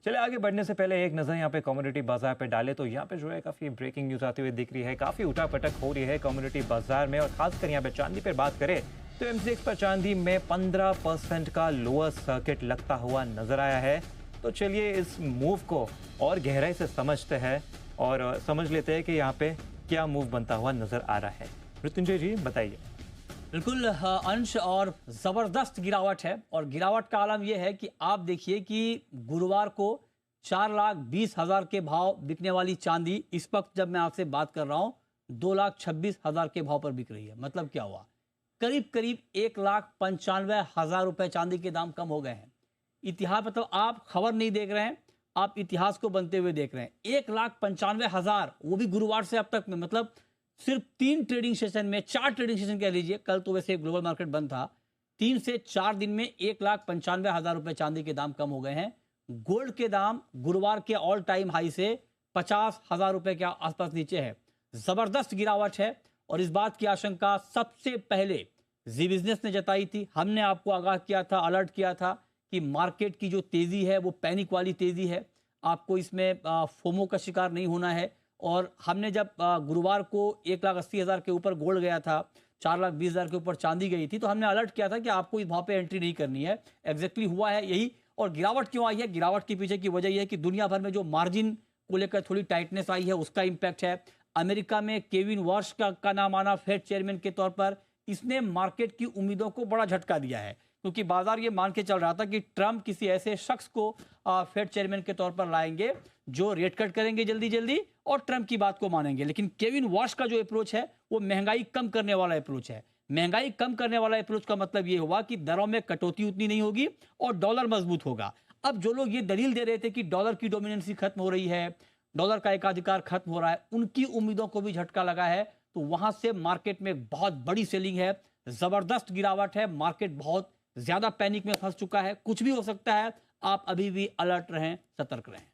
चले आगे बढ़ने से पहले एक नज़र यहाँ पे कम्युनिटी बाजार पे डाले तो यहाँ पे जो है काफ़ी ब्रेकिंग न्यूज़ आती हुई दिख रही है। काफ़ी उठापटक हो रही है कम्युनिटी बाजार में और खासकर यहाँ पे चांदी पर बात करें तो MCX पर चांदी में 15% का लोअर सर्किट लगता हुआ नजर आया है। तो चलिए इस मूव को और गहराई से समझते हैं और समझ लेते हैं कि यहाँ पे क्या मूव बनता हुआ नजर आ रहा है। मृत्युंजय जी बताइए। बिल्कुल अंश, और ज़बरदस्त गिरावट है। और गिरावट का आलम यह है कि आप देखिए कि गुरुवार को 4,20,000 के भाव बिकने वाली चांदी इस वक्त जब मैं आपसे बात कर रहा हूँ 2,26,000 के भाव पर बिक रही है। मतलब क्या हुआ, करीब करीब 1,95,000 रुपए चांदी के दाम कम हो गए हैं। इतिहास मतलब आप खबर नहीं देख रहे हैं, आप इतिहास को बनते हुए देख रहे हैं। 1,95,000 वो भी गुरुवार से अब तक में, मतलब सिर्फ 3 ट्रेडिंग सेशन में, 4 ट्रेडिंग सेशन कह लीजिए, कल तो वैसे ग्लोबल मार्केट बंद था, 3 से 4 दिन में 1,95,000 रुपए चांदी के दाम कम हो गए हैं। गोल्ड के दाम गुरुवार के ऑल टाइम हाई से 50,000 रुपए के आसपास नीचे है। जबरदस्त गिरावट है और इस बात की आशंका सबसे पहले जी बिजनेस ने जताई थी। हमने आपको आगाह किया था, अलर्ट किया था कि मार्केट की जो तेजी है वो पैनिक वाली तेजी है, आपको इसमें फोमो का शिकार नहीं होना है। और हमने जब गुरुवार को 1,80,000 के ऊपर गोल्ड गया था, 4,20,000 के ऊपर चांदी गई थी, तो हमने अलर्ट किया था कि आपको इस भाव पे एंट्री नहीं करनी है। एग्जैक्टली हुआ है यही। और गिरावट क्यों आई है, गिरावट के पीछे की वजह यह है कि दुनिया भर में जो मार्जिन को लेकर थोड़ी टाइटनेस आई है उसका इंपैक्ट है। अमेरिका में केविन वॉश का नाम आना फेड चेयरमैन के तौर पर, इसने मार्केट की उम्मीदों को बड़ा झटका दिया है, क्योंकि बाजार ये मान के चल रहा था कि ट्रंप किसी ऐसे शख्स को फेड चेयरमैन के तौर पर लाएंगे जो रेट कट करेंगे जल्दी जल्दी और ट्रंप की बात को मानेंगे। लेकिन केविन वॉश का जो अप्रोच है वो महंगाई कम करने वाला अप्रोच है। महंगाई कम करने वाला अप्रोच का मतलब ये हुआ कि दरों में कटौती उतनी नहीं होगी और डॉलर मजबूत होगा। अब जो लोग ये दलील दे रहे थे कि डॉलर की डोमिनेंसी खत्म हो रही है, डॉलर का एकाधिकार खत्म हो रहा है, उनकी उम्मीदों को भी झटका लगा है। तो वहां से मार्केट में बहुत बड़ी सेलिंग है, जबरदस्त गिरावट है, मार्केट बहुत ज्यादा पैनिक में फंस चुका है। कुछ भी हो सकता है, आप अभी भी अलर्ट रहें, सतर्क रहें।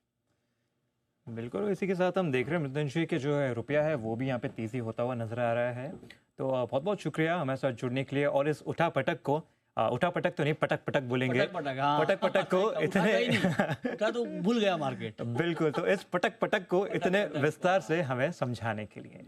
बिल्कुल, इसी के साथ हम देख रहे हैं मृत्युंजय के जो है रुपया है वो भी यहाँ पे तेजी होता हुआ नजर आ रहा है। तो बहुत बहुत शुक्रिया हमारे साथ जुड़ने के लिए। और इस उठापटक को, उठापटक तो नहीं, पटक पटक बोलेंगे, पटक पटक को इतने उठा तो भूल गया मार्केट। बिल्कुल, तो इस पटक पटक को इतने विस्तार से हमें समझाने के लिए